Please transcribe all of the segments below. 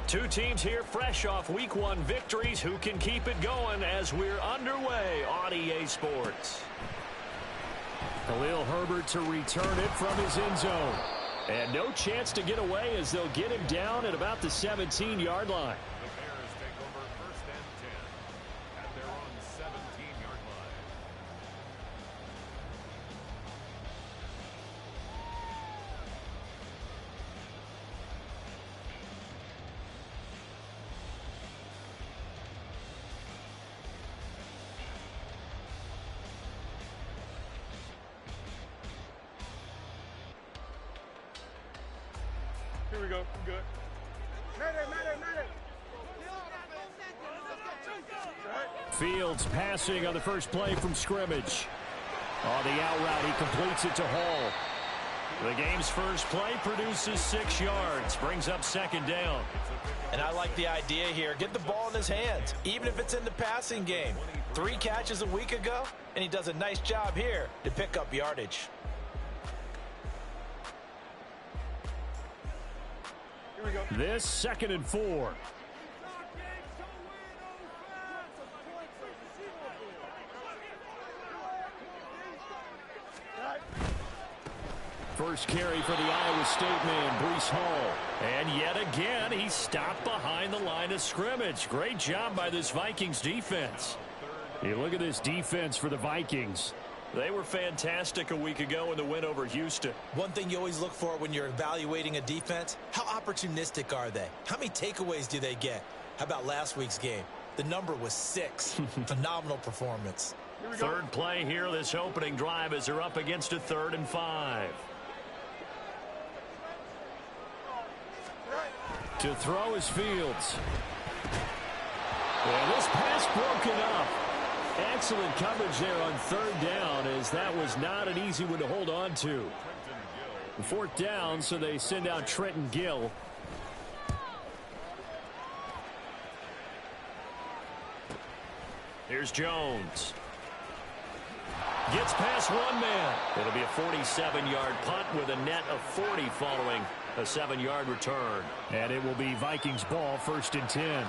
Two teams here fresh off Week 1 victories. Who can keep it going as we're underway on EA Sports? Khalil Herbert to return it from his end zone. And no chance to get away as they'll get him down at about the 17-yard line. The Bears take over 1st and 10 at their own 17-yard line. Here we go. I'm good. Fields passing on the first play from scrimmage. On the out route, he completes it to Hall. The game's first play produces 6 yards, brings up 2nd down. And I like the idea here. Get the ball in his hands, even if it's in the passing game. 3 catches a week ago, and he does a nice job here to pick up yardage. This 2nd and 4. First carry for the Iowa State man, Breece Hall. And yet again, he stopped behind the line of scrimmage. Great job by this Vikings defense. Hey, look at this defense for the Vikings. They were fantastic a week ago in the win over Houston. One thing you always look for when you're evaluating a defense, how opportunistic are they? How many takeaways do they get? How about last week's game? The number was 6. Phenomenal performance. Third play here, this opening drive as they're up against a 3rd and 5. To throw is Fields. And this pass broken up. Excellent coverage there on 3rd down, as that was not an easy one to hold on to. 4th down, so they send out Trenton Gill. Here's Jones. Gets past one man. It'll be a 47-yard punt with a net of 40 following a 7-yard return. And it will be Vikings ball, 1st and 10.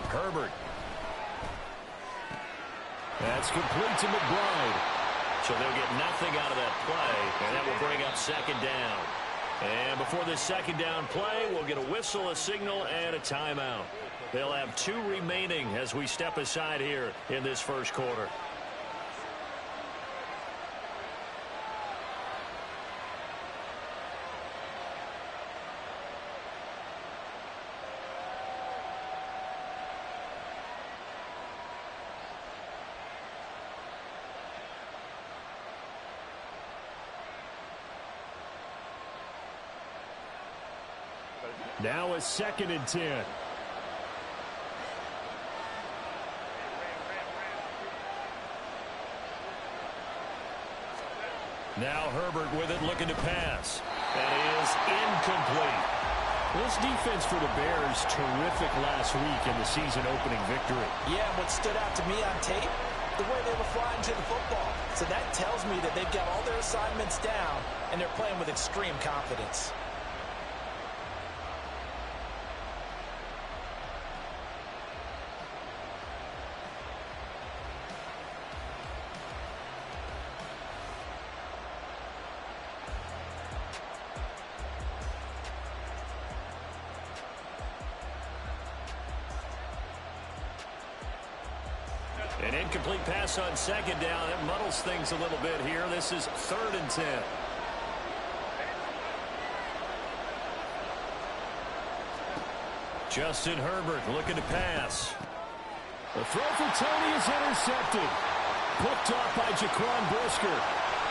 Herbert. That's complete to McBride. So they'll get nothing out of that play, and that will bring up 2nd down. And before this 2nd down play, we'll get a whistle, a signal, and a timeout. They'll have 2 remaining as we step aside here in this first quarter. Now a 2nd and 10. Now Herbert with it, looking to pass. That is incomplete. This defense for the Bears, terrific last week in the season opening victory. Yeah, what stood out to me on tape, the way they were flying to the football. So that tells me that they've got all their assignments down, and they're playing with extreme confidence. An incomplete pass on 2nd down. That muddles things a little bit here. This is 3rd and 10. Justin Herbert looking to pass. The throw for Tony is intercepted. Picked off by Jaquan Brisker.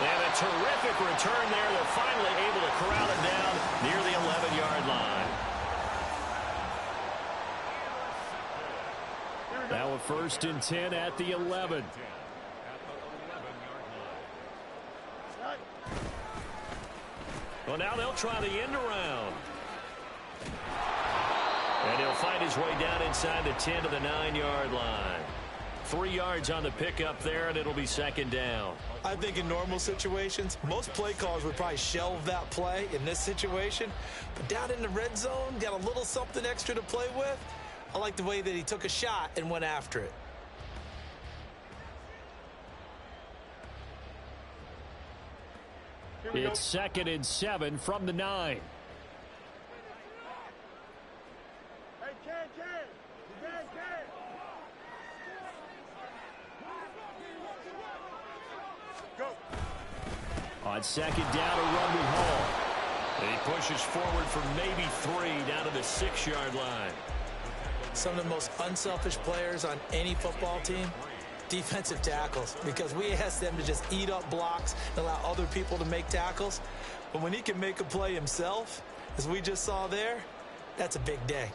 And a terrific return there. They're finally able to corral it down near the 11-yard line. Now a 1st and 10 at the 11. Well, now they'll try the end around. And he'll find his way down inside the 10 to the 9-yard line. 3 yards on the pickup there, and it'll be second down. I think in normal situations, most play callers would probably shelve that play in this situation. But down in the red zone, got a little something extra to play with. I like the way that he took a shot and went after it. It's 2nd and 7 from the 9. On 2nd down, a run with Hall. And he pushes forward for maybe 3 down to the 6-yard line. Some of the most unselfish players on any football team, defensive tackles, because we ask them to just eat up blocks and allow other people to make tackles. But when he can make a play himself, as we just saw there, that's a big day.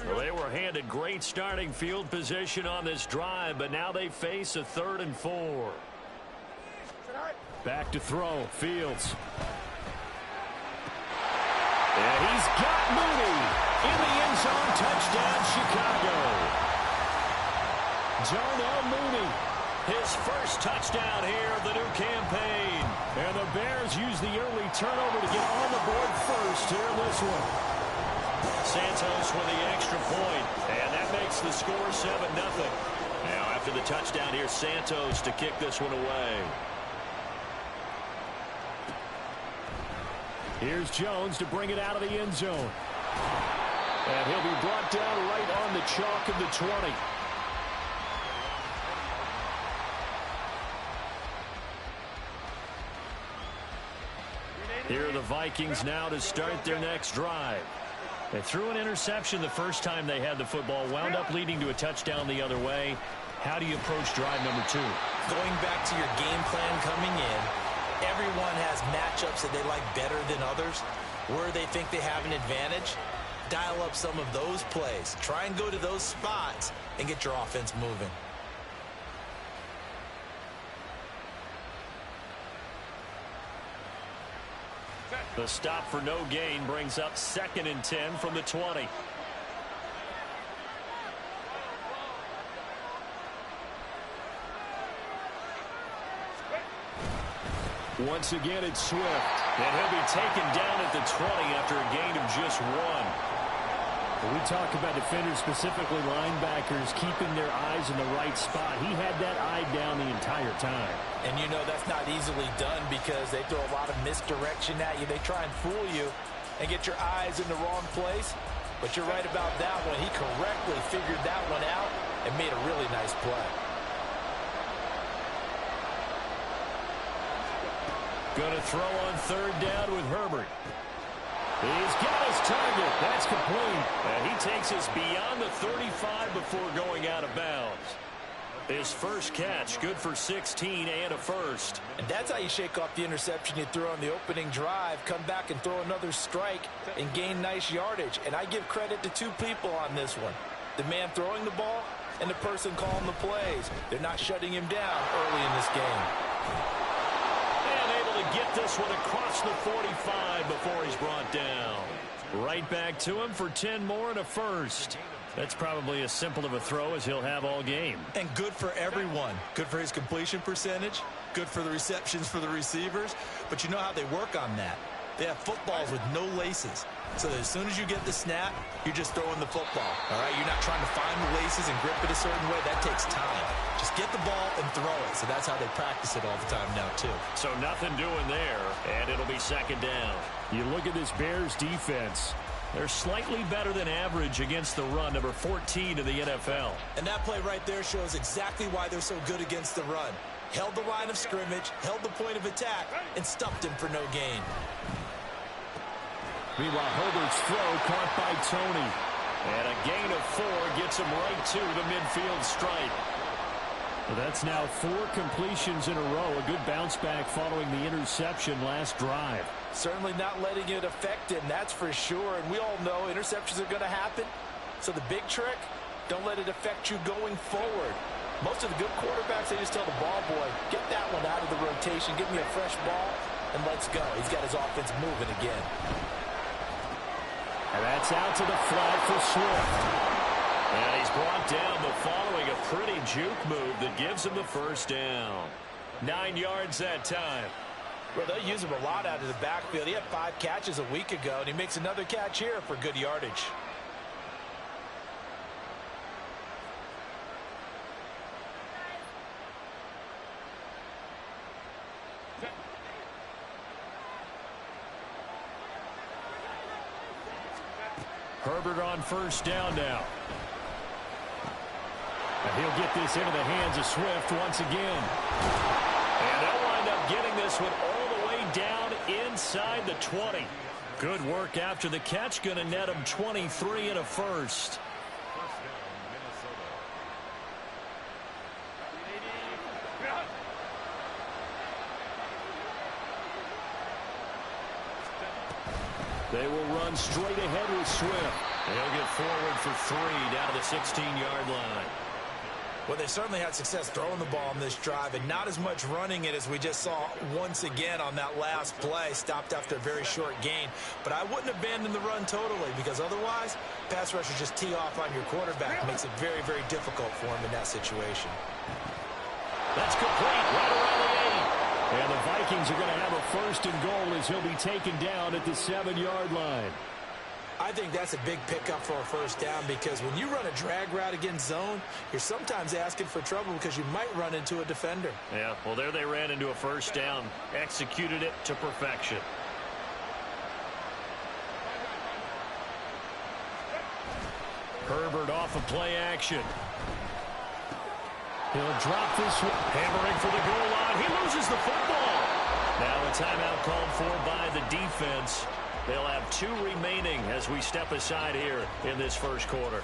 Well, they were handed great starting field position on this drive, but now they face a 3rd and 4. Back to throw, Fields. And he's got Mooney in the end zone. Touchdown, Chicago. Darnell Mooney, his first touchdown here of the new campaign. And the Bears use the early turnover to get on the board first here in this one. Santos with the extra point, and that makes the score 7-0. Now after the touchdown, here's Santos to kick this one away. Here's Jones to bring it out of the end zone. And he'll be brought down right on the chalk of the 20. Here are the Vikings now to start their next drive. They threw an interception the first time they had the football, wound up leading to a touchdown the other way. How do you approach drive number 2? Going back to your game plan coming in, everyone has matchups that they like better than others. Where they think they have an advantage, dial up some of those plays. Try and go to those spots and get your offense moving. The stop for no gain brings up 2nd and 10 from the 20. Once again, it's Swift. And he'll be taken down at the 20 after a gain of just 1. When we talk about defenders, specifically linebackers, keeping their eyes in the right spot, he had that eye down the entire time. And you know that's not easily done because they throw a lot of misdirection at you. They try and fool you and get your eyes in the wrong place. But you're right about that one. He correctly figured that one out and made a really nice play. Going to throw on 3rd down with Herbert. He's got his target. That's complete. And he takes us beyond the 35 before going out of bounds. His first catch, good for 16 and a first. And that's how you shake off the interception you threw on the opening drive, come back and throw another strike and gain nice yardage. And I give credit to 2 people on this one. The man throwing the ball and the person calling the plays. They're not shutting him down early in this game. Get this one across the 45 before he's brought down. Right back to him for 10 more and a first. That's probably as simple of a throw as he'll have all game. And good for everyone. Good for his completion percentage. Good for the receptions for the receivers. But you know how they work on that. They have footballs with no laces. So that as soon as you get the snap, you're just throwing the football. All right, you're not trying to find the laces and grip it a certain way. That takes time. Just get the ball and throw it. So that's how they practice it all the time now, too. So nothing doing there, and it'll be 2nd down. You look at this Bears defense. They're slightly better than average against the run, number 14 in the NFL. And that play right there shows exactly why they're so good against the run. Held the line of scrimmage, held the point of attack, and stuffed him for no gain. Meanwhile, Herbert's throw caught by Tony. And a gain of 4 gets him right to the midfield stripe. Well, that's now 4 completions in a row. A good bounce back following the interception last drive. Certainly not letting it affect him, that's for sure. And we all know interceptions are going to happen. So the big trick, don't let it affect you going forward. Most of the good quarterbacks, they just tell the ball boy, get that one out of the rotation, give me a fresh ball, and let's go. He's got his offense moving again. And that's out to the flat for Swift. And he's brought down, but following a pretty juke move that gives him the first down. 9 yards that time. Well, they use him a lot out of the backfield. He had 5 catches a week ago, and he makes another catch here for good yardage. Herbert on first down now. And he'll get this into the hands of Swift once again. And they'll wind up getting this one all the way down inside the 20. Good work after the catch. Going to net him 23 and a first. They will run straight ahead with Swift. They'll get forward for 3 down to the 16-yard line. Well, they certainly had success throwing the ball on this drive, and not as much running it as we just saw once again on that last play. Stopped after a very short gain. But I wouldn't abandon the run totally, because otherwise, pass rushers just tee off on your quarterback. It makes it very, very difficult for him in that situation. That's complete right around the 8. And the Vikings are going to have a first and goal as he'll be taken down at the 7-yard line. I think that's a big pickup for a first down, because when you run a drag route against zone, you're sometimes asking for trouble because you might run into a defender. Yeah, well, there they ran into a first down, executed it to perfection. Herbert off of play action. He'll drop this one, hammering for the goal line. He loses the football. Now a timeout called for by the defense. They'll have 2 remaining as we step aside here in this first quarter.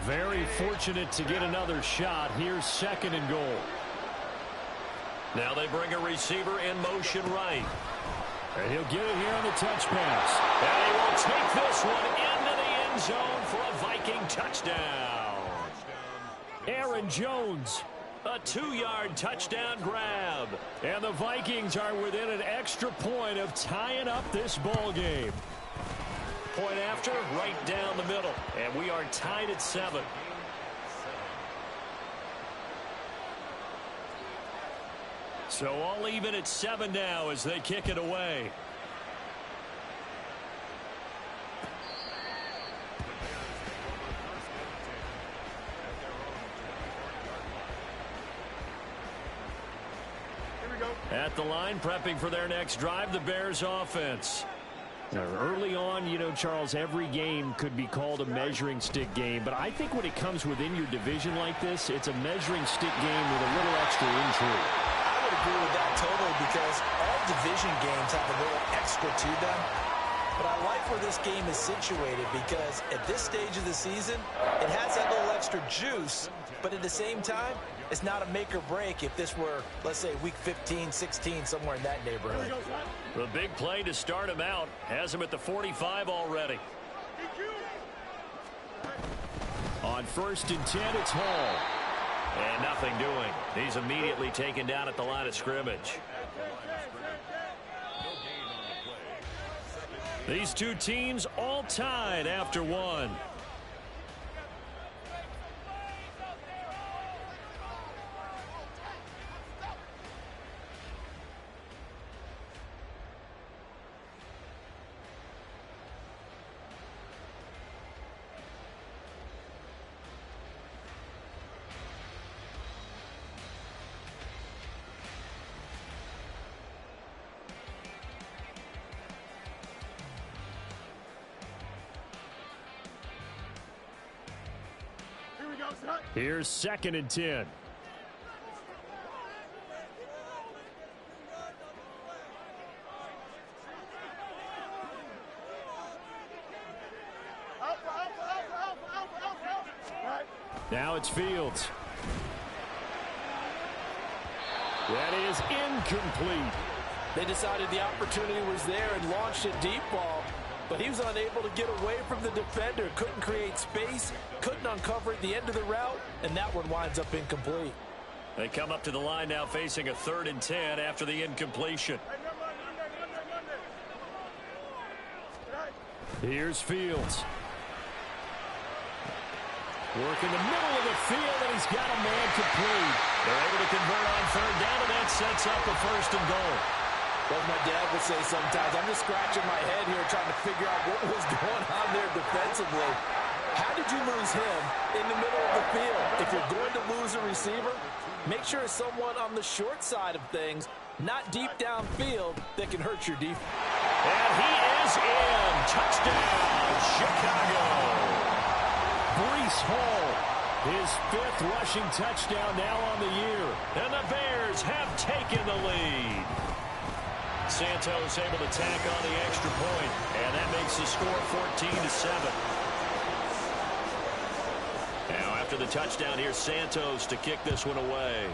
Very fortunate to get another shot. Here's 2nd and goal. Now they bring a receiver in motion right. And he'll get it here on the touch pass. And he will take this one into the end zone for a Viking touchdown. Aaron Jones, a 2-yard touchdown grab. And the Vikings are within an extra point of tying up this ball game. Point after, right down the middle. And we are tied at 7. So all even at 7 now as they kick it away. Here we go. At the line, prepping for their next drive, the Bears offense. Now, early on, you know, Charles, every game could be called a measuring stick game, but I think when it comes within your division like this, it's a measuring stick game with a little extra intrigue. I would agree with that totally, because all division games have a little extra to them. But I like where this game is situated, because at this stage of the season, it has that little extra juice, but at the same time, it's not a make or break if this were, let's say, week 15, 16, somewhere in that neighborhood. The big play to start him out has him at the 45 already. On 1st and 10, it's Hall. And nothing doing. He's immediately taken down at the line of scrimmage. These two teams all tied after 1. Here's 2nd and 10. Now it's Fields. That is incomplete. They decided the opportunity was there and launched a deep ball, but he was unable to get away from the defender, couldn't create space, couldn't uncover at the end of the route, and that one winds up incomplete. They come up to the line now facing a 3rd and 10 after the incompletion. Here's Fields. Working the middle of the field, and he's got a man complete. They're able to convert on 3rd down, and that sets up a 1st and goal. As my dad would say sometimes, I'm just scratching my head here trying to figure out what was going on there defensively. How did you lose him in the middle of the field? If you're going to lose a receiver, make sure it's someone on the short side of things, not deep downfield, that can hurt your defense. And he is in. Touchdown, Chicago. Breece Hall, his 5th rushing touchdown now on the year. And the Bears have taken the lead. Santos able to tack on the extra point, and that makes the score 14-7. Now after the touchdown, here's Santos to kick this one away.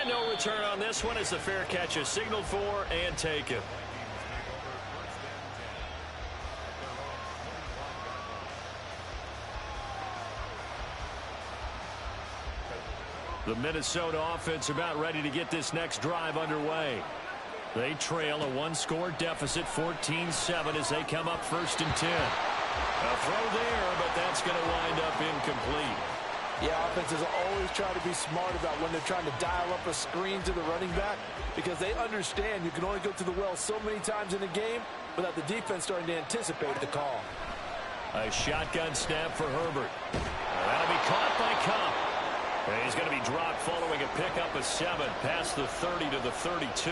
And no return on this one as the fair catch is signaled for and taken. The Minnesota offense about ready to get this next drive underway. They trail a 1-score deficit, 14-7, as they come up 1st and 10. A throw there, but that's going to wind up incomplete. Yeah, offenses always try to be smart about when they're trying to dial up a screen to the running back, because they understand you can only go to the well so many times in a game without the defense starting to anticipate the call. A shotgun snap for Herbert. That'll be caught by Cup. And he's going to be dropped following a pickup of 7 past the 30 to the 32.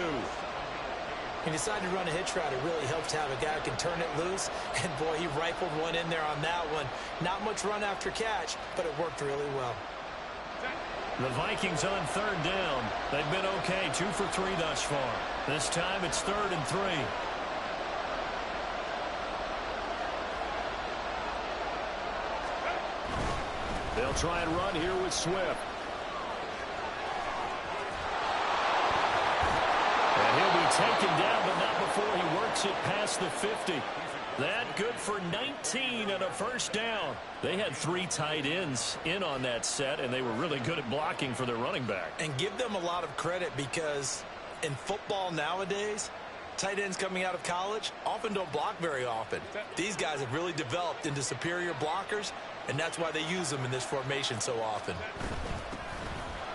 He decided to run a hitch route. It really helps to have a guy who can turn it loose. And, boy, he rifled one in there on that one. Not much run after catch, but it worked really well. The Vikings on 3rd down. They've been okay, 2 for 3 thus far. This time it's 3rd and 3. They'll try and run here with Swift. And he'll be taken down, but not before he works it past the 50. That good for 19 and a 1st down. They had 3 tight ends in on that set, and they were really good at blocking for their running back. And give them a lot of credit, because in football nowadays, tight ends coming out of college often don't block very often. These guys have really developed into superior blockers, and that's why they use them in this formation so often.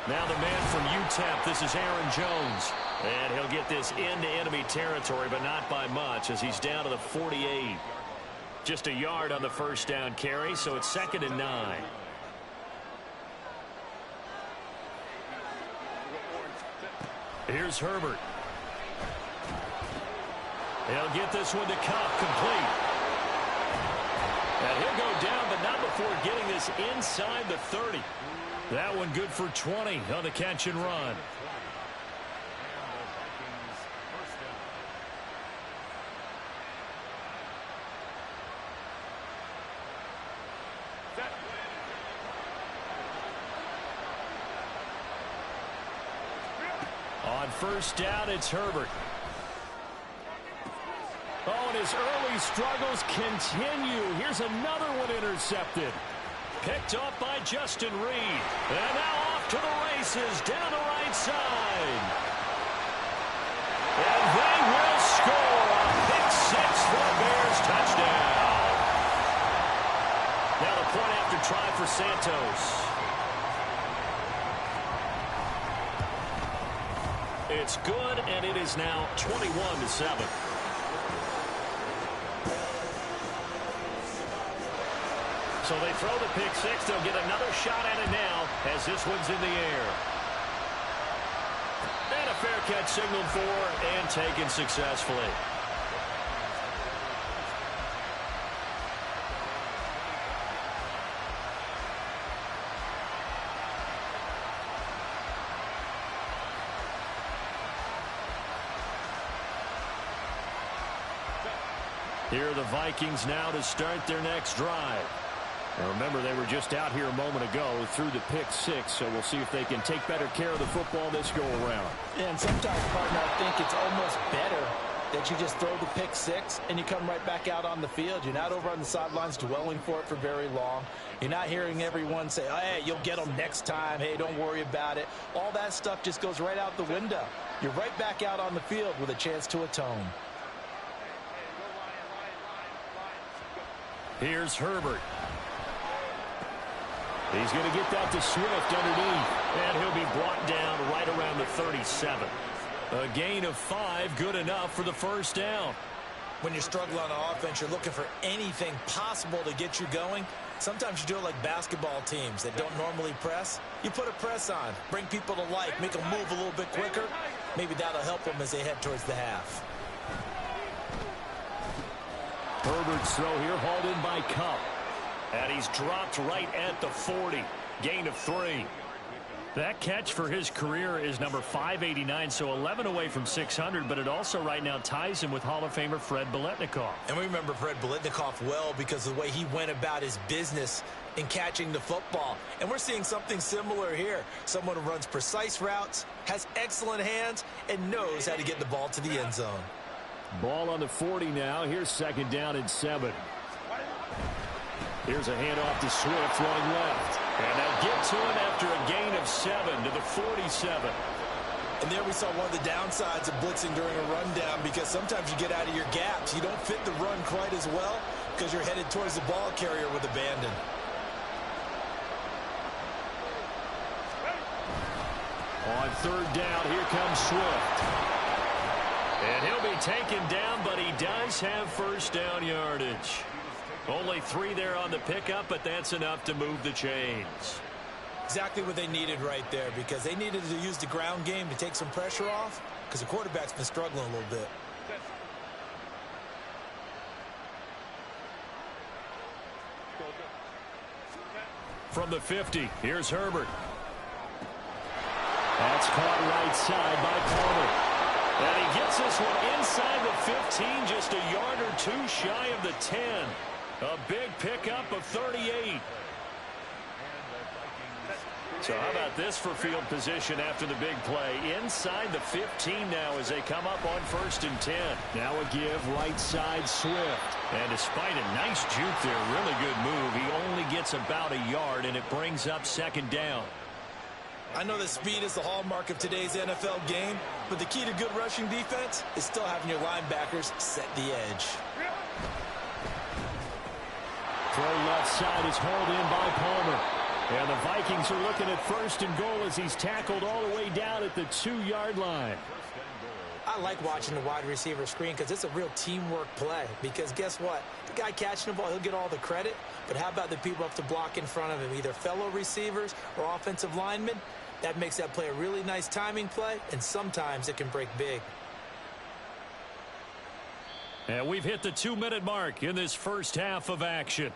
Now the man from UTEP, this is Aaron Jones. And he'll get this into enemy territory, but not by much, as he's down to the 48. Just a yard on the 1st down carry, so it's 2nd and 9. Here's Herbert. He'll get this one to Cup, complete. And he'll go down, but not before getting this inside the 30. That one good for 20 on the catch and run. On 1st down, it's Herbert. Oh, and his early struggles continue. Here's another one intercepted. Picked up by Justin Reed. And now off to the races down the right side. And they will score a pick 6 for the Bears touchdown. Now the point after try for Santos. It's good, and it is now 21-7. So they throw the pick 6. They'll get another shot at it now as this one's in the air. And a fair catch signaled for and taken successfully. Here are the Vikings now to start their next drive. Now remember, they were just out here a moment ago through the pick six, so we'll see if they can take better care of the football this go-around. And sometimes, partner, I think it's almost better that you just throw the pick six and you come right back out on the field. You're not over on the sidelines dwelling for it for very long. You're not hearing everyone say, oh, hey, you'll get them next time. Hey, don't worry about it. All that stuff just goes right out the window. You're right back out on the field with a chance to atone. Here's Herbert. He's going to get that to Swift underneath, and he'll be brought down right around the 37. A gain of 5, good enough for the first down. When you're struggling on offense, you're looking for anything possible to get you going. Sometimes you do it like basketball teams that don't normally press. You put a press on, bring people to life, make them move a little bit quicker. Maybe that'll help them as they head towards the half. Herbert's throw here hauled in by Cup. And he's dropped right at the 40. Gain of 3. That catch for his career is number 589, so 11 away from 600, but it also right now ties him with Hall of Famer Fred Biletnikoff. And we remember Fred Biletnikoff well because of the way he went about his business in catching the football. And we're seeing something similar here. Someone who runs precise routes, has excellent hands, and knows how to get the ball to the end zone. Ball on the 40 now. Here's second down and 7. Here's a handoff to Swift running left. And they'll get to him after a gain of 7 to the 47. And there we saw one of the downsides of blitzing during a rundown because sometimes you get out of your gaps. You don't fit the run quite as well because you're headed towards the ball carrier with abandon. On third down, here comes Swift. And he'll be taken down, but he does have first down yardage. Only 3 there on the pickup, but that's enough to move the chains. Exactly what they needed right there because they needed to use the ground game to take some pressure off because the quarterback's been struggling a little bit. From the 50, here's Herbert. That's caught right side by Palmer. And he gets this one inside the 15, just a yard or 2 shy of the 10. A big pickup of 38. So how about this for field position after the big play? Inside the 15 now as they come up on 1st and 10. Now a give right side Swift. And despite a nice juke there, really good move, he only gets about a yard, and it brings up 2nd down. I know that speed is the hallmark of today's NFL game, but the key to good rushing defense is still having your linebackers set the edge. Throw left side is hauled in by Palmer. And the Vikings are looking at 1st and goal as he's tackled all the way down at the 2-yard line. I like watching the wide receiver screen because it's a real teamwork play. Because guess what? The guy catching the ball, he'll get all the credit. But how about the people up to block in front of him, either fellow receivers or offensive linemen? That makes that play a really nice timing play, and sometimes it can break big. And we've hit the 2-minute mark in this first half of action.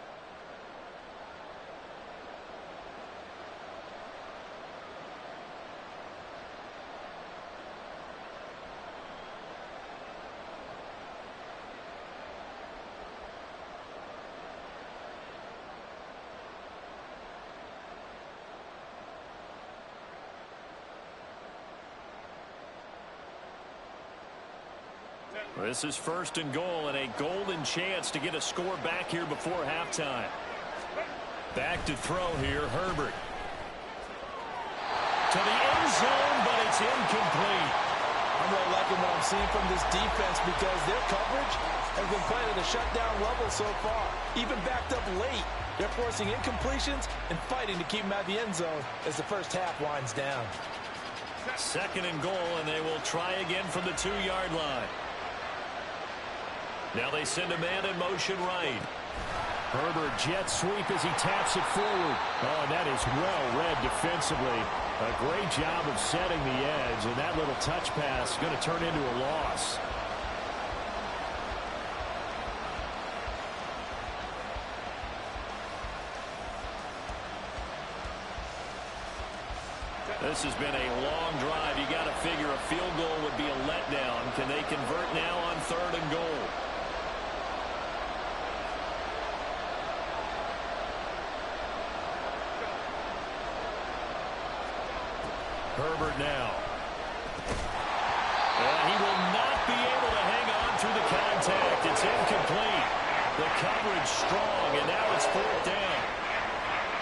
This is 1st and goal and a golden chance to get a score back here before halftime. Back to throw here, Herbert. To the end zone, but it's incomplete. I'm really liking what I'm seeing from this defense because their coverage has been playing at a shutdown level so far. Even backed up late, they're forcing incompletions and fighting to keep them at the end zone as the first half winds down. 2nd and goal, and they will try again from the 2-yard line. Now they send a man in motion right. Herbert jet sweep as he taps it forward. Oh, that is well read defensively. A great job of setting the edge, and that little touch pass is going to turn into a loss. This has been a long drive. You got to figure a field goal would be a letdown. Can they convert now on 3rd and goal? Herbert now. And he will not be able to hang on through the contact. It's incomplete. The coverage strong, and now it's 4th down.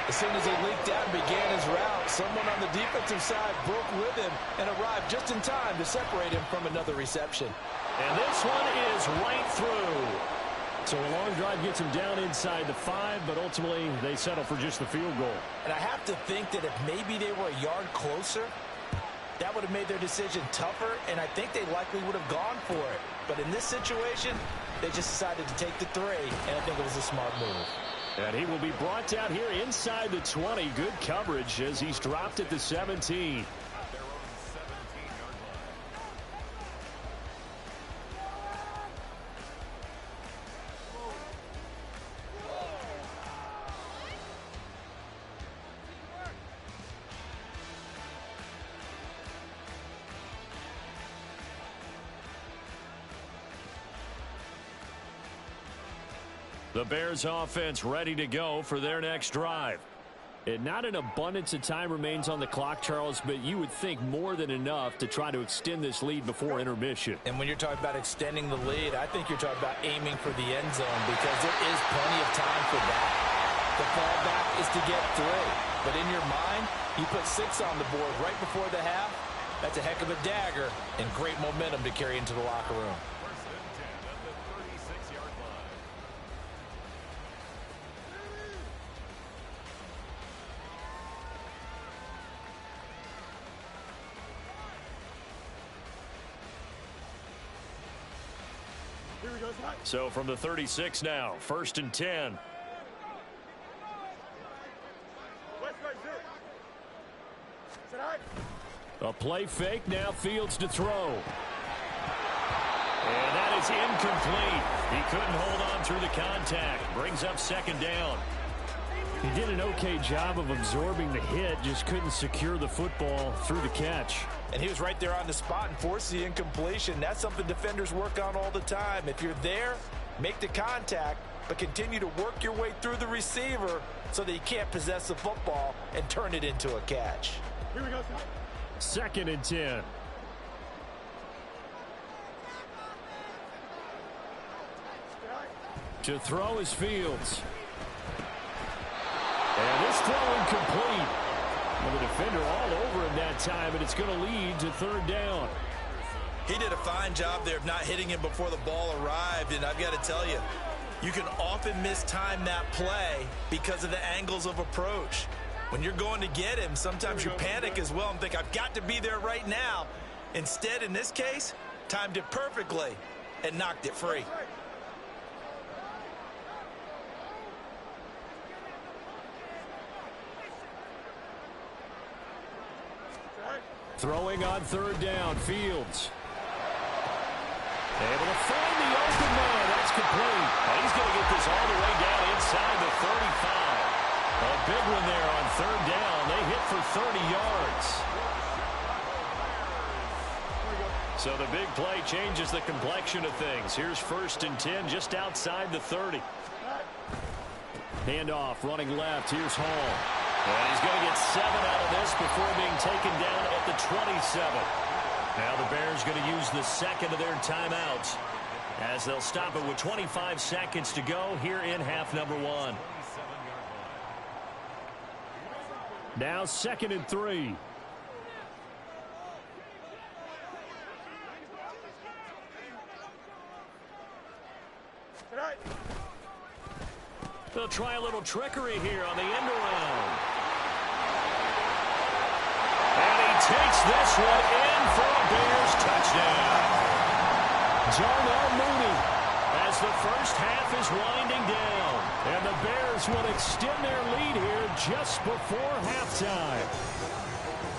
As soon as he leaked out and began his route, someone on the defensive side broke with him and arrived just in time to separate him from another reception. And this one is right through. So a long drive gets him down inside the 5, but ultimately they settle for just the field goal. And I have to think that if maybe they were a yard closer, that would have made their decision tougher, and I think they likely would have gone for it. But in this situation, they just decided to take the 3, and I think it was a smart move. And he will be brought down here inside the 20. Good coverage as he's dropped at the 17. The Bears offense ready to go for their next drive. And not an abundance of time remains on the clock, Charles, but you would think more than enough to try to extend this lead before intermission. And when you're talking about extending the lead, I think you're talking about aiming for the end zone because there is plenty of time for that. The fallback is to get 3. But in your mind, you put 6 on the board right before the half. That's a heck of a dagger and great momentum to carry into the locker room. So from the 36 now, 1st and 10. A play fake, now Fields to throw. And that is incomplete. He couldn't hold on through the contact. Brings up 2nd down. He did an okay job of absorbing the hit, just couldn't secure the football through the catch. And he was right there on the spot and forced the incompletion. That's something defenders work on all the time. If you're there, make the contact, but continue to work your way through the receiver so that you can't possess the football and turn it into a catch. Here we go. 2nd and 10. To throw is Fields. And this throw incomplete. Well, the defender all over him that time, and it's going to lead to 3rd down. He did a fine job there of not hitting him before the ball arrived, and I've got to tell you, you can often mistime that play because of the angles of approach. When you're going to get him, sometimes you panic as well and think, I've got to be there right now. Instead, in this case, timed it perfectly and knocked it free. Throwing on 3rd down, Fields. Able to find the open man. That's complete. And he's going to get this all the way down inside the 35. A big one there on 3rd down. They hit for 30 yards. So the big play changes the complexion of things. Here's 1st and 10 just outside the 30. Handoff running left. Here's Hall. And he's going to get 7 out of this before being taken down at the 27. Now the Bears going to use the 2nd of their timeouts as they'll stop it with 25 seconds to go here in half number 1. Now 2nd and 3. They'll try a little trickery here on the end around. And he takes this one in for a Bears touchdown. Darnell Mooney as the first half is winding down. And the Bears will extend their lead here just before halftime.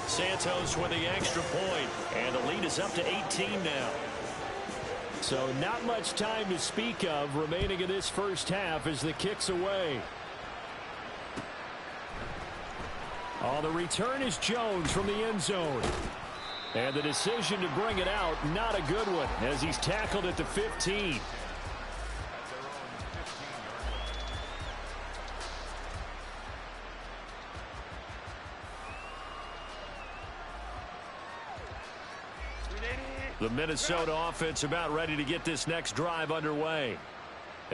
Santos with the extra point, and the lead is up to 18 now. So not much time to speak of remaining in this first half as the kick's away. Oh, the return is Jones from the end zone. And the decision to bring it out, not a good one, as he's tackled at the 15. The Minnesota offense about ready to get this next drive underway.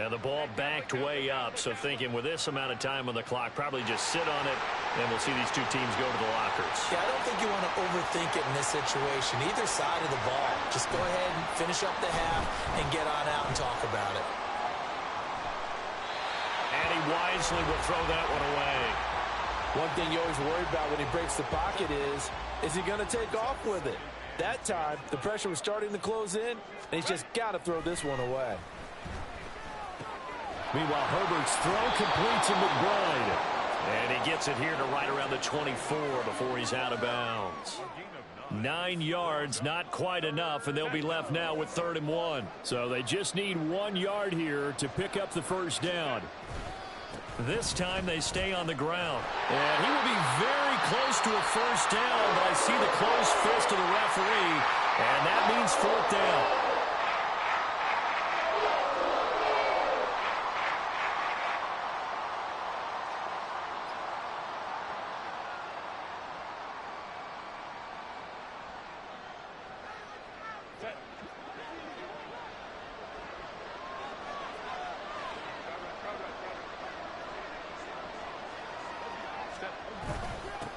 And the ball backed way up, so thinking with this amount of time on the clock, probably just sit on it, and we'll see these two teams go to the lockers. Yeah, I don't think you want to overthink it in this situation. Either side of the ball. Just go ahead and finish up the half and get on out and talk about it. And he wisely will throw that one away. One thing you always worry about when he breaks the pocket is he going to take off with it? That time, the pressure was starting to close in, and he's just got to throw this one away. Meanwhile, Herbert's throw completes to McBride. And he gets it here to right around the 24 before he's out of bounds. 9 yards, not quite enough, and they'll be left now with 3rd and 1. So they just need 1 yard here to pick up the first down. This time they stay on the ground. And he will be very close to a first down, but I see the closed fist of the referee, and that means 4th down.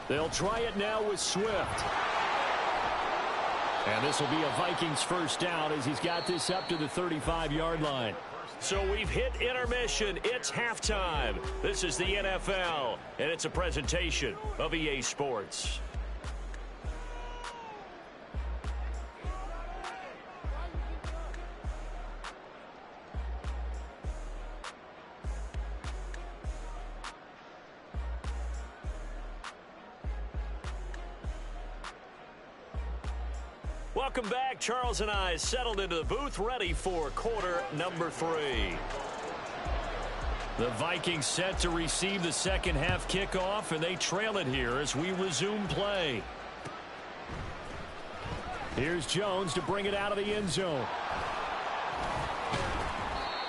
They'll try it now with Swift. And this will be a Vikings first down as he's got this up to the 35-yard line. So we've hit intermission. It's halftime. This is the NFL, and it's a presentation of EA Sports. Welcome back. Charles and I settled into the booth, ready for quarter number 3. The Vikings set to receive the second half kickoff, and they trail it here as we resume play. Here's Jones to bring it out of the end zone.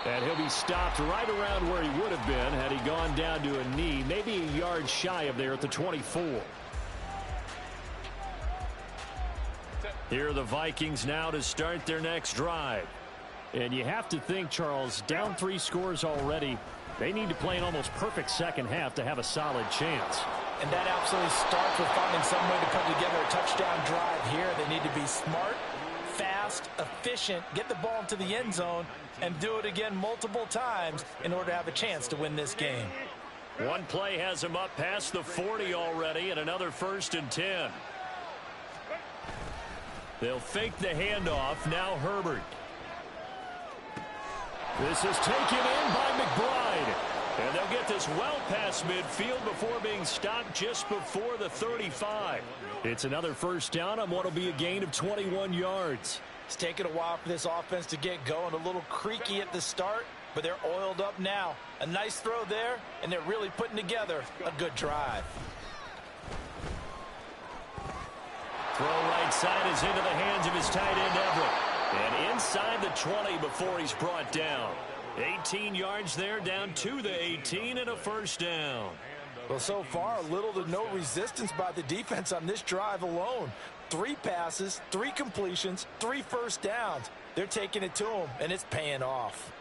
And he'll be stopped right around where he would have been had he gone down to a knee, maybe a yard shy of there at the 24. Here are the Vikings now to start their next drive. And you have to think, Charles, down 3 scores already. They need to play an almost perfect second half to have a solid chance. And that absolutely starts with finding some way to put together a touchdown drive here. They need to be smart, fast, efficient, get the ball into the end zone, and do it again multiple times in order to have a chance to win this game. One play has him up past the 40 already, and another 1st and 10. They'll fake the handoff. Now Herbert. This is taken in by McBride. And they'll get this well past midfield before being stopped just before the 35. It's another first down on what will be a gain of 21 yards. It's taken a while for this offense to get going. A little creaky at the start, but they're oiled up now. A nice throw there, and they're really putting together a good drive. Throw right side is into the hands of his tight end, Everett. And inside the 20 before he's brought down. 18 yards there, down to the 18, and a first down. Well, so far, little to no resistance by the defense on this drive alone. 3 passes, 3 completions, 3 first downs. They're taking it to them, and it's paying off.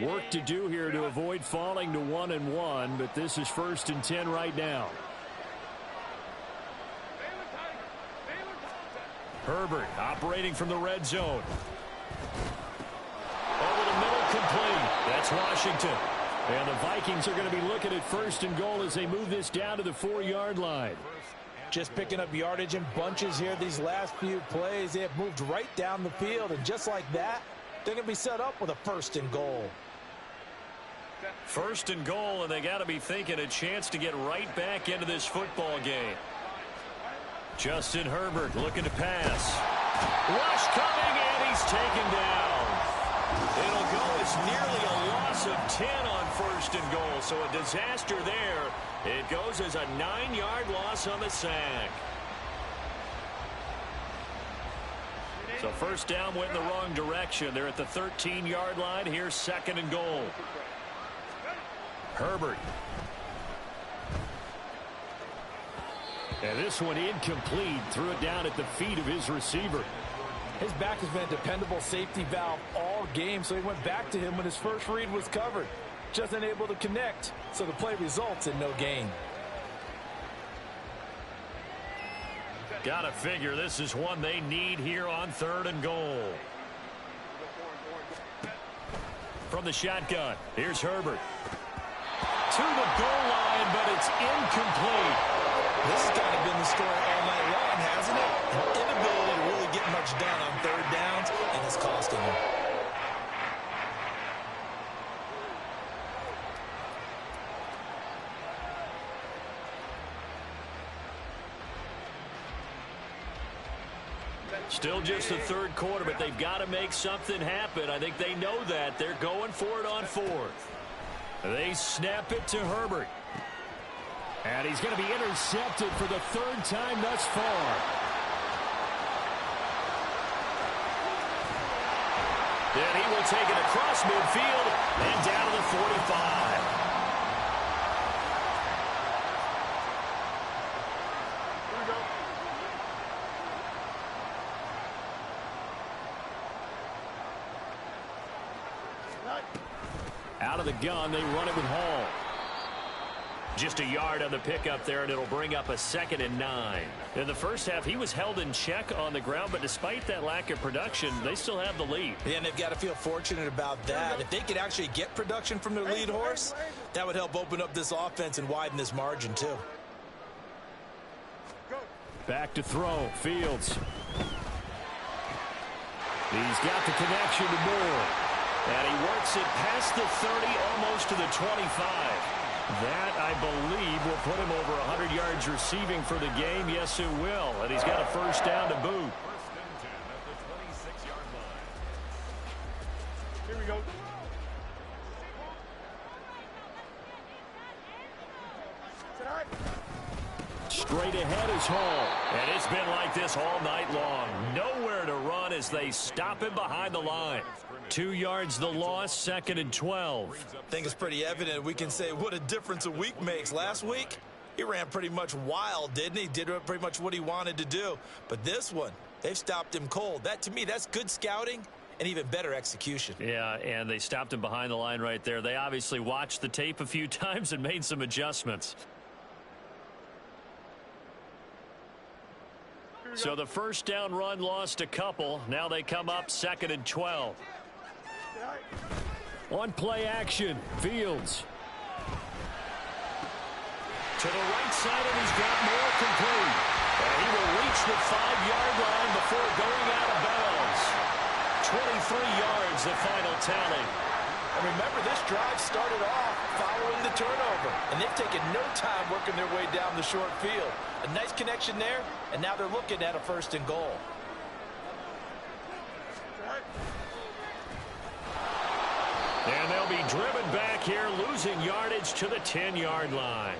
Work to do here to avoid falling to 1-1, but this is 1st and 10 right now. Herbert operating from the red zone. Over the middle, complete. That's Washington. And the Vikings are going to be looking at 1st and goal as they move this down to the 4-yard line. Just picking up yardage in bunches here these last few plays. They have moved right down the field, and just like that, they're going to be set up with a 1st and goal. 1st and goal, and they got to be thinking a chance to get right back into this football game. Justin Herbert looking to pass. Rush coming, and he's taken down. It'll go as nearly a loss of 10 on 1st and goal, so a disaster there. It goes as a 9-yard loss on the sack. So first down went in the wrong direction. They're at the 13-yard line. Here's 2nd and goal. Herbert. And this one incomplete. Threw it down at the feet of his receiver. His back has been a dependable safety valve all game, so he went back to him when his first read was covered. Just unable to connect, so the play results in no gain. Gotta figure this is one they need here on 3rd and goal. From the shotgun, here's Herbert. To the goal line, but it's incomplete. This has kind of been the story all night long, hasn't it? An inability to really get much done on 3rd downs, and it's costing them. Still just the 3rd quarter, but they've got to make something happen. I think they know that. They're going for it on 4th. They snap it to Herbert. And he's going to be intercepted for the 3rd time thus far. Then he will take it across midfield and down to the 45. Out of the gun, they run it with Hall. Just a yard on the pickup there, and it'll bring up a 2nd and 9. In the first half, he was held in check on the ground, but despite that lack of production, they still have the lead. Yeah, and they've got to feel fortunate about that. If they could actually get production from their lead horse, that would help open up this offense and widen this margin, too. Back to throw, Fields. He's got the connection to Moore. And he works it past the 30, almost to the 25. That, I believe, will put him over 100 yards receiving for the game. Yes, it will. And he's got a 1st down to boot. 1st and 10 at the 26-yard line. Here we go. Straight ahead is Hall. And it's been like this all night long. Nowhere to run as they stop him behind the line. 2 yards the loss, 2nd and 12. I think it's pretty evident we can say what a difference a week makes. Last week, he ran pretty much wild, didn't he? Did pretty much what he wanted to do. But this one, they've stopped him cold. That, to me, that's good scouting and even better execution. Yeah, and they stopped him behind the line right there. They obviously watched the tape a few times and made some adjustments. So the 1st down run lost a couple. Now they come up 2nd and 12. On play action, Fields. To the right side, and he's got more complete. And he will reach the 5-yard line before going out of bounds. 23 yards, the final tally. And remember, this drive started off following the turnover, and they've taken no time working their way down the short field. A nice connection there, and now they're looking at a 1st and goal. And they'll be driven back here, losing yardage to the 10-yard line.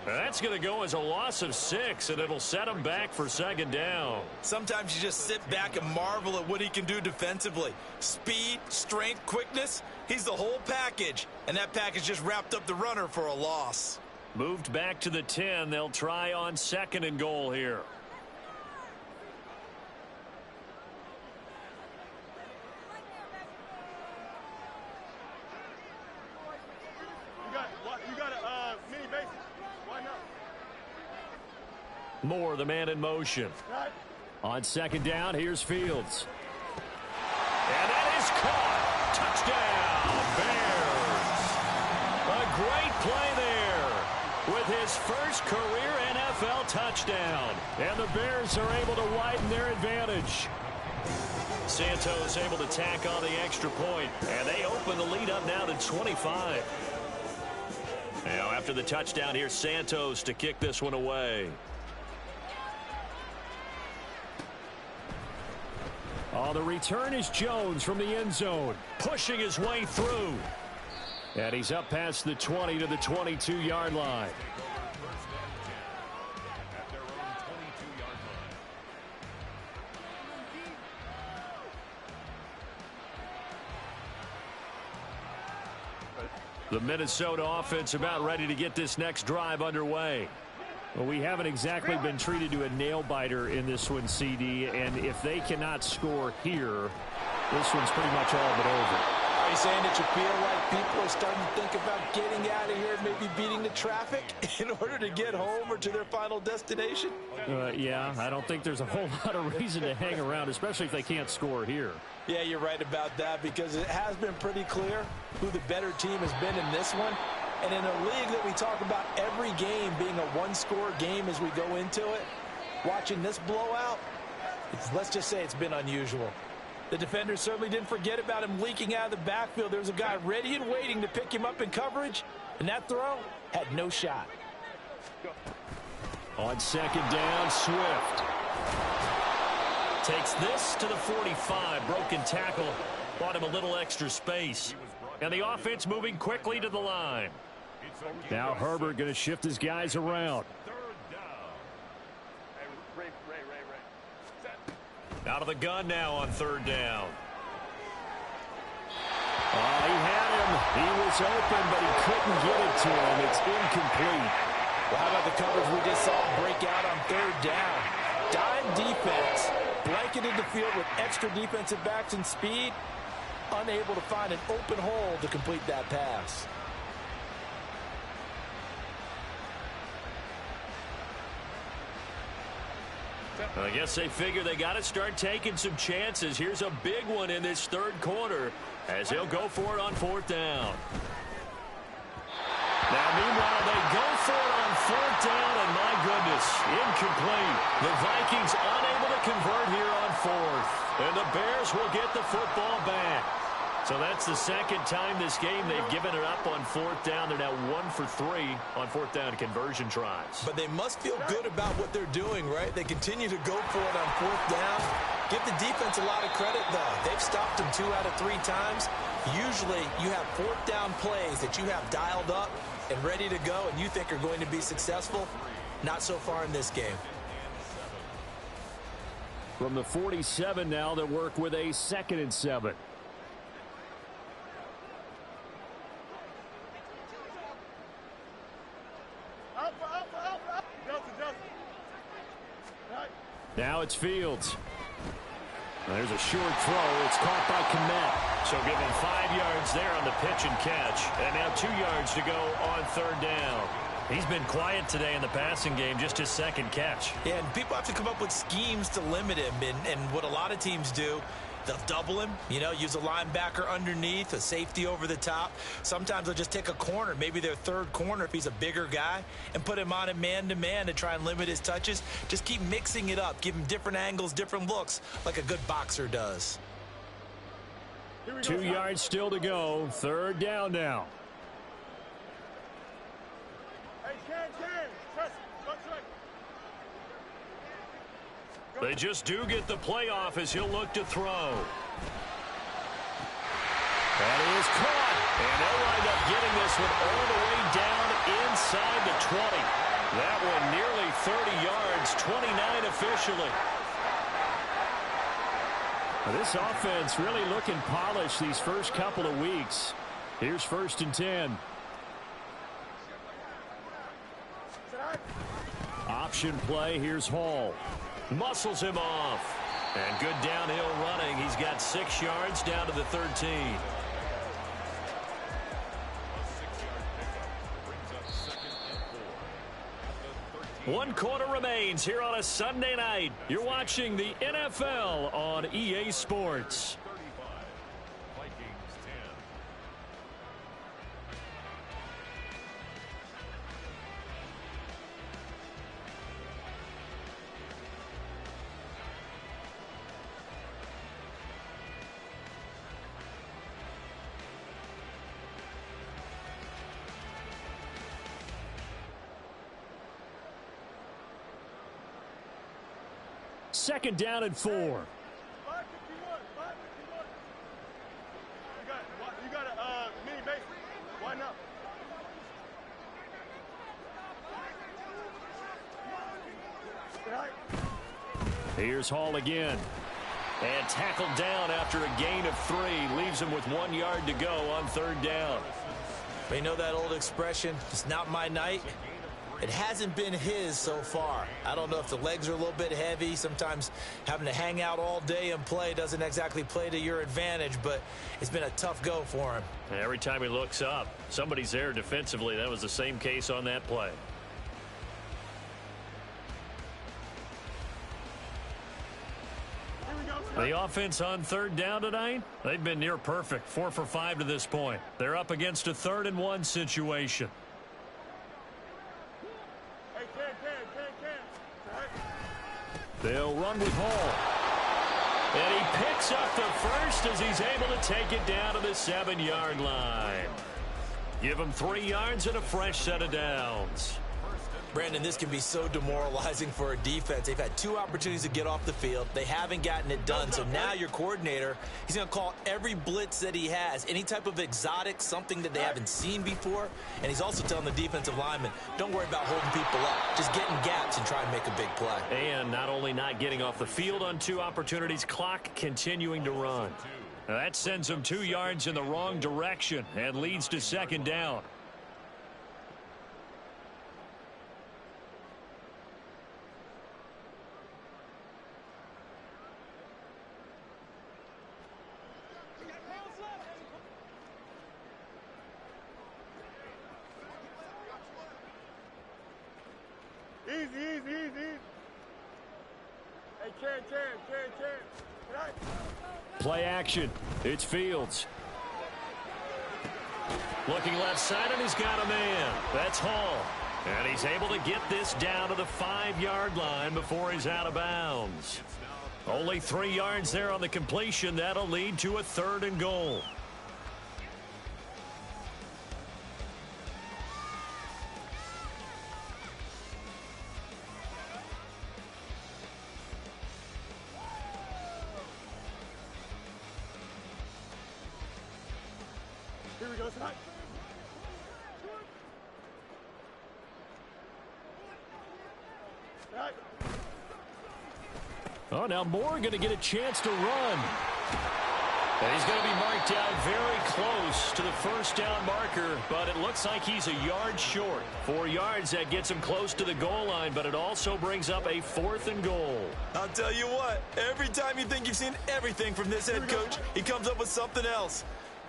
That's going to go as a loss of 6, and it'll set them back for 2nd down. Sometimes you just sit back and marvel at what he can do defensively. Speed, strength, quickness, he's the whole package. And that package just wrapped up the runner for a loss. Moved back to the 10. They'll try on 2nd and goal here. You got a mini basic. Why not? Moore, the man in motion. Right. On 2nd down, here's Fields. And that is caught. Touchdown, Bears. A great play there with his first career NFL touchdown. And the Bears are able to widen their advantage. Santos able to tack on the extra point, and they open the lead up now to 25. Now, after the touchdown, here's Santos to kick this one away. Oh, the return is Jones from the end zone, pushing his way through. And he's up past the 20 to the 22-yard line. At their own 22-yard line. The Minnesota offense about ready to get this next drive underway. Well, we haven't exactly been treated to a nail-biter in this one, CD, and if they cannot score here, this one's pretty much all but over. Are you saying that you feel like people are starting to think about getting out of here, maybe beating the traffic in order to get home or to their final destination? Yeah, I don't think there's a whole lot of reason to hang around, especially if they can't score here. Yeah, you're right about that, because it has been pretty clear who the better team has been in this one. And in a league that we talk about every game being a one-score game as we go into it, watching this blowout, let's just say it's been unusual. The defenders certainly didn't forget about him leaking out of the backfield. There was a guy ready and waiting to pick him up in coverage, and that throw had no shot. On second down, Swift takes this to the 45. Broken tackle. Bought him a little extra space. And the offense moving quickly to the line. Now Herbert going to shift his guys around. Out of the gun now on third down. He had him. He was open, but he couldn't get it to him. It's incomplete. Well, how about the coverage we just saw break out on third down? Dime defense, blanketed the field with extra defensive backs and speed, unable to find an open hole to complete that pass. I guess they figure they got to start taking some chances. Here's a big one in this third quarter as he'll go for it on fourth down. Now, meanwhile, they go for it on fourth down, and my goodness, incomplete. The Vikings unable to convert here on fourth, and the Bears will get the football back. So that's the second time this game they've given it up on fourth down. They're now 1 for 3 on fourth down conversion tries. But they must feel good about what they're doing, right? They continue to go for it on fourth down. Give the defense a lot of credit, though. They've stopped them 2 out of 3 times. Usually you have fourth down plays that you have dialed up and ready to go and you think are going to be successful. Not so far in this game. From the 47 now, they work with a 2nd and 7. Now it's Fields. There's a short throw. It's caught by Kmet. So give him 5 yards there on the pitch and catch. And now 2 yards to go on third down. He's been quiet today in the passing game, just his second catch. Yeah, and people have to come up with schemes to limit him. And what a lot of teams do, they'll double him, use a linebacker underneath, a safety over the top. Sometimes they'll just take a corner, maybe their third corner if he's a bigger guy, and put him on a man-to-man to try and limit his touches. Just keep mixing it up, give him different angles, different looks, like a good boxer does. 2 yards still to go. Third down now. They just do get the playoff as he'll look to throw. That is caught. And they'll wind up getting this one all the way down inside the 20. That one nearly 30 yards, 29 officially. Well, this offense really looking polished these first couple of weeks. Here's 1st and 10. Option play. Here's Hall. Muscles him off. And good downhill running. He's got 6 yards down to the 13. One quarter remains here on a Sunday night. You're watching the NFL on EA Sports. 35. Vikings 10. Second down and 4. 551. You got a mini base. Why not? Here's Hall again. And tackled down after a gain of 3. Leaves him with 1 yard to go on third down. You know that old expression, it's not my night? It hasn't been his so far. I don't know if the legs are a little bit heavy. Sometimes having to hang out all day and play doesn't exactly play to your advantage, but it's been a tough go for him. And every time he looks up, somebody's there defensively. That was the same case on that play. The offense on third down tonight, they've been near perfect. 4 for 5 to this point. They're up against a 3rd and 1 situation. Hey, They'll run with Hall. And he picks up the first as he's able to take it down to the 7-yard line. Give him 3 yards and a fresh set of downs. Brandon, this can be so demoralizing for a defense. They've had 2 opportunities to get off the field. They haven't gotten it done. So now your coordinator, he's going to call every blitz that he has, any type of exotic, something that they haven't seen before. And he's also telling the defensive lineman, don't worry about holding people up. Just get in gaps and try and make a big play. And not only not getting off the field on 2 opportunities, clock continuing to run. Now that sends them 2 yards in the wrong direction and leads to 2nd down. Easy. Hey, Ken. Play action. It's Fields. Looking left side, and he's got a man. That's Hall. And he's able to get this down to the 5-yard line before he's out of bounds. Only 3 yards there on the completion. That'll lead to a 3rd and goal. Here we go, tonight. Oh, now Moore going to get a chance to run. And he's going to be marked down very close to the 1st down marker, but it looks like he's a yard short. 4 yards, that gets him close to the goal line, but it also brings up a 4th and goal. I'll tell you what, every time you think you've seen everything from this head coach, he comes up with something else.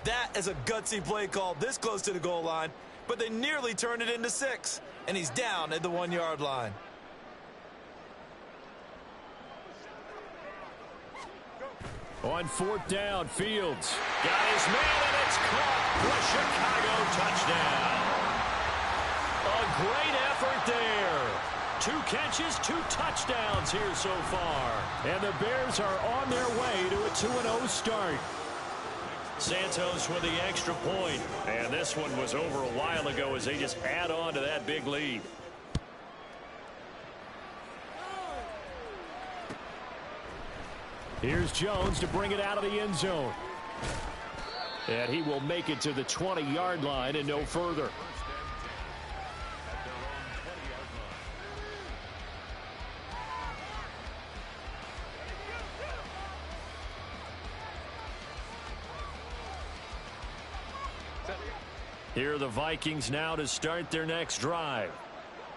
That is a gutsy play call this close to the goal line, but they nearly turned it into 6, and he's down at the 1-yard line. On 4th down, Fields got his man, and it's caught for a Chicago touchdown. A great effort there. 2 catches, 2 touchdowns here so far. And the Bears are on their way to a 2-0 start. Santos with the extra point. And this one was over a while ago as they just add on to that big lead. Here's Jones to bring it out of the end zone. And he will make it to the 20-yard line and no further. Here are the Vikings now to start their next drive.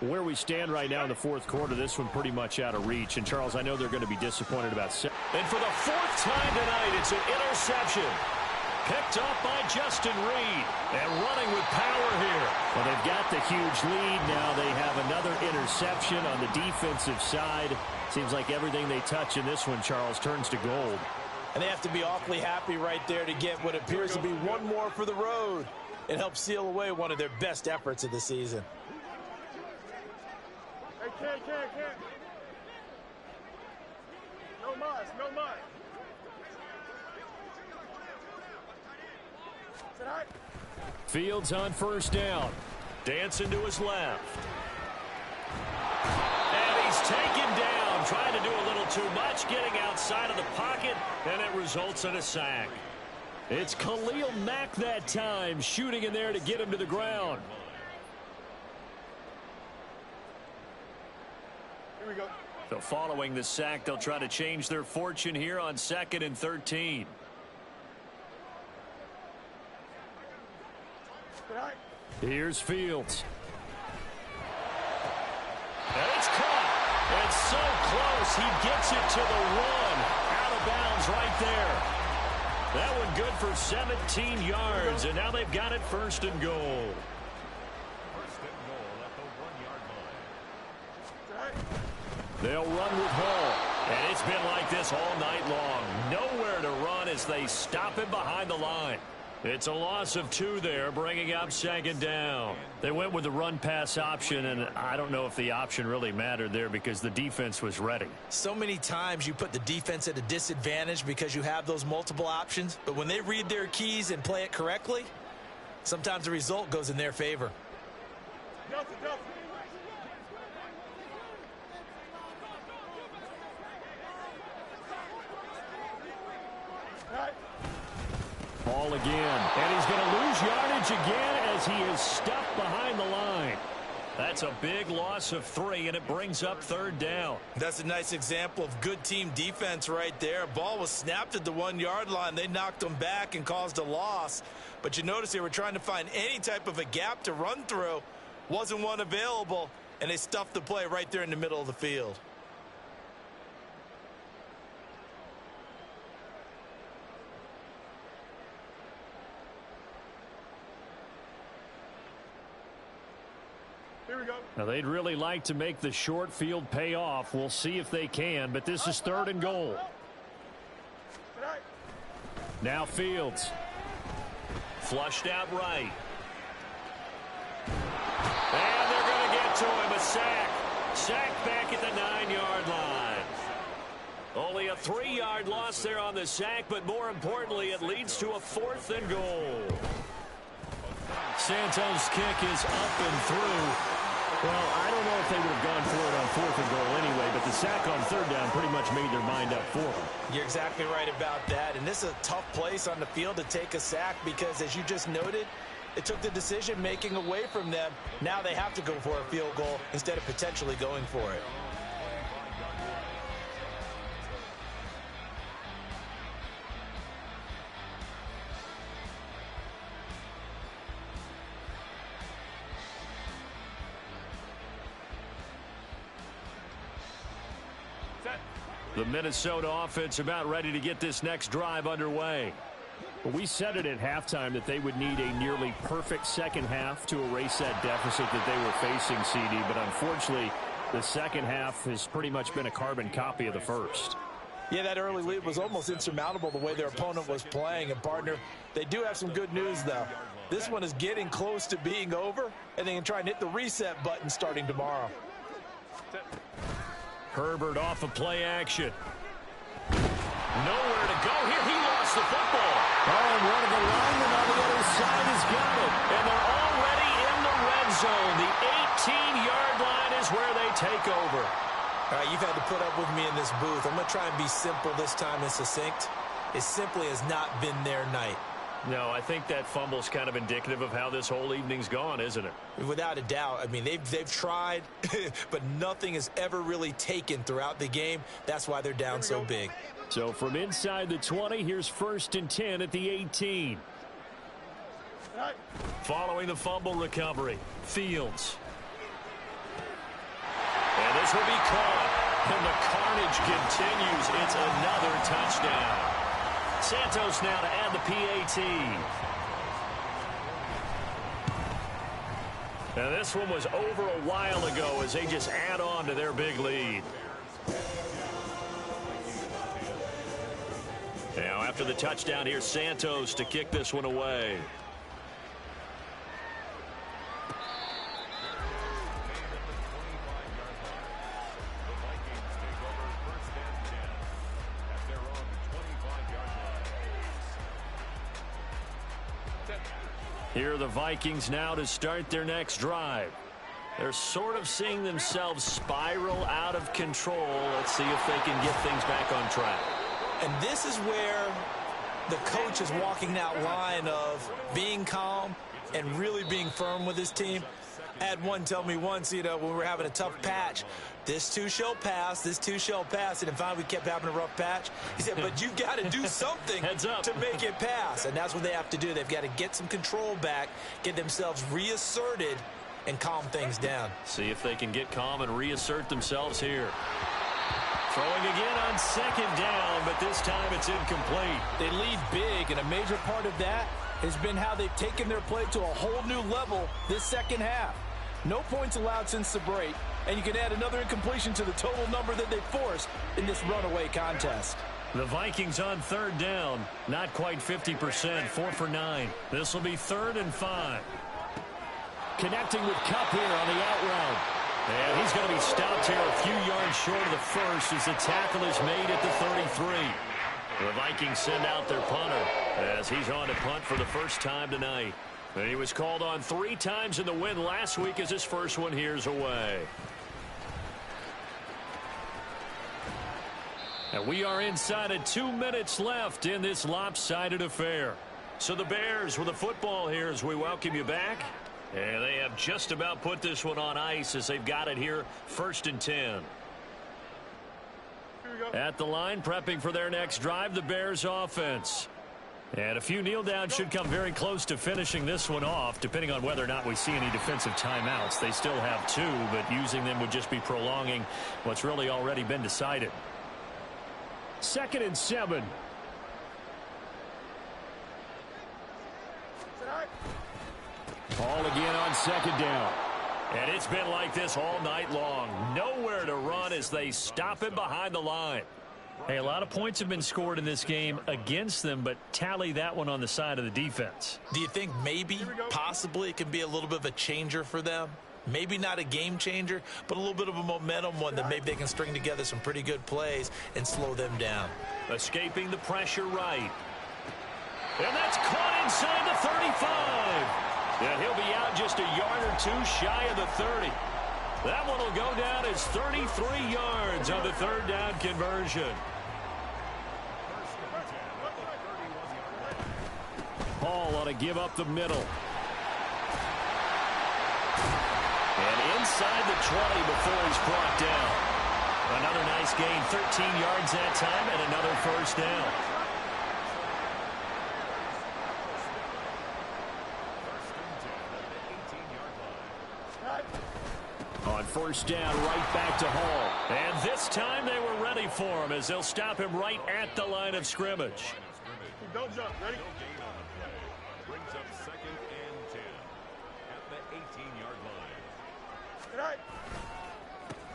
Where we stand right now in the 4th quarter, this one pretty much out of reach. And, Charles, I know they're going to be disappointed about it. And for the 4th time tonight, it's an interception. Picked off by Justin Reed. And running with power here. Well, they've got the huge lead. Now they have another interception on the defensive side. Seems like everything they touch in this one, Charles, turns to gold. And they have to be awfully happy right there to get what appears to be one more for the road. It helps seal away one of their best efforts of the season. Hey, Ken. No mas. Tonight. Fields on 1st down. Dancing to his left. And he's taken down. Trying to do a little too much. Getting outside of the pocket. And it results in a sack. It's Khalil Mack that time. Shooting in there to get him to the ground. Here we go. So following the sack, they'll try to change their fortune here on 2nd and 13. Tonight. Here's Fields. And it's caught. And so close. He gets it to the one. Out of bounds right there. That one good for 17 yards. And now they've got it 1st and goal. First and goal at the 1-yard line. They'll run with Hall. And it's been like this all night long. Nowhere to run as they stop him behind the line. It's a loss of 2 there, bringing up 2nd down. They went with the run-pass option, and I don't know if the option really mattered there because the defense was ready. So many times you put the defense at a disadvantage because you have those multiple options, but when they read their keys and play it correctly, sometimes the result goes in their favor. Ball again, and he's going to lose yardage again as he is stuffed behind the line. That's a big loss of 3, and it brings up 3rd down. That's a nice example of good team defense right there. Ball was snapped at the 1-yard line. They knocked him back and caused a loss. But you notice they were trying to find any type of a gap to run through. Wasn't one available, and they stuffed the play right there in the middle of the field. Here we go. Now, they'd really like to make the short field pay off. We'll see if they can, but this is 3rd and goal. Now Fields. Flushed out right. And they're going to get to him. A sack. Sack back at the 9-yard line. Only a 3-yard loss there on the sack, but more importantly, it leads to a 4th and goal. Santos' kick is up and through. Well, I don't know if they would have gone for it on 4th and goal anyway, but the sack on 3rd down pretty much made their mind up for them. You're exactly right about that, and this is a tough place on the field to take a sack because, as you just noted, it took the decision-making away from them. Now they have to go for a field goal instead of potentially going for it. The Minnesota offense about ready to get this next drive underway. Well, we said it at halftime that they would need a nearly perfect second half to erase that deficit that they were facing, CD, but unfortunately, the second half has pretty much been a carbon copy of the first. Yeah, that early lead was almost insurmountable the way their opponent was playing. And, partner, they do have some good news, though. This one is getting close to being over, and they can try and hit the reset button starting tomorrow. Herbert off of play action. Nowhere to go here. He lost the football. Oh, and one of the linemen on the other side has got it. And they're already in the red zone. The 18-yard line is where they take over. All right, you've had to put up with me in this booth. I'm going to try and be simple this time and succinct. It simply has not been their night. No, I think that fumble's kind of indicative of how this whole evening's gone, isn't it? Without a doubt. I mean, they've tried, but nothing has ever really taken throughout the game. That's why they're down so big. So from inside the 20, here's 1st and 10 at the 18. Following the fumble recovery, Fields. And this will be caught. And the carnage continues. It's another touchdown. Santos now to add the PAT. Now this one was over a while ago as they just add on to their big lead. Now after the touchdown, here's Santos to kick this one away. Here are the Vikings now to start their next drive. They're sort of seeing themselves spiral out of control. Let's see if they can get things back on track. And this is where the coach is walking that line of being calm and really being firm with his team. I had one tell me once, when we were having a tough patch, this too shall pass, this too shall pass, and then finally we kept having a rough patch. He said, but you've got to do something to make it pass, and that's what they have to do. They've got to get some control back, get themselves reasserted, and calm things down. See if they can get calm and reassert themselves here. Throwing again on second down, but this time it's incomplete. They lead big, and a major part of that has been how they've taken their play to a whole new level this second half. No points allowed since the break, and you can add another incompletion to the total number that they forced in this runaway contest. The Vikings on third down, not quite 50%, 4 for 9. This will be 3rd and 5. Connecting with Kupp here on the out route. And he's going to be stopped here a few yards short of the first as the tackle is made at the 33. The Vikings send out their punter as he's on to punt for the first time tonight. And he was called on 3 times in the win last week as his first one here's away. And we are inside of 2 minutes left in this lopsided affair. So the Bears with the football here as we welcome you back. And they have just about put this one on ice as they've got it here, 1st and 10. At the line, prepping for their next drive, the Bears offense. And a few kneel downs should come very close to finishing this one off, depending on whether or not we see any defensive timeouts. They still have 2, but using them would just be prolonging what's really already been decided. 2nd and 7. Ball again on 2nd down. And it's been like this all night long. Nowhere to run as they stop him behind the line. Hey, a lot of points have been scored in this game against them, but tally that one on the side of the defense. Do you think maybe, possibly, it can be a little bit of a changer for them? Maybe not a game changer, but a little bit of a momentum one that maybe they can string together some pretty good plays and slow them down. Escaping the pressure right. And that's caught inside the 35. And he'll be out just a yard or 2 shy of the 30. That one will go down as 33 yards on the 3rd down conversion. Hall ought to give up the middle. And inside the 20 before he's brought down. Another nice gain, 13 yards that time, and another 1st down. On 1st down, right back to Hall. And this time they were ready for him as they'll stop him right at the line of scrimmage. Don't jump. Ready? Brings up 2nd and 10 at the 18-yard line.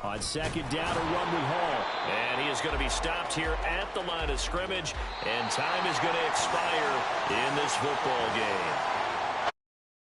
On 2nd down, a run with Hall. And he is going to be stopped here at the line of scrimmage. And time is going to expire in this football game.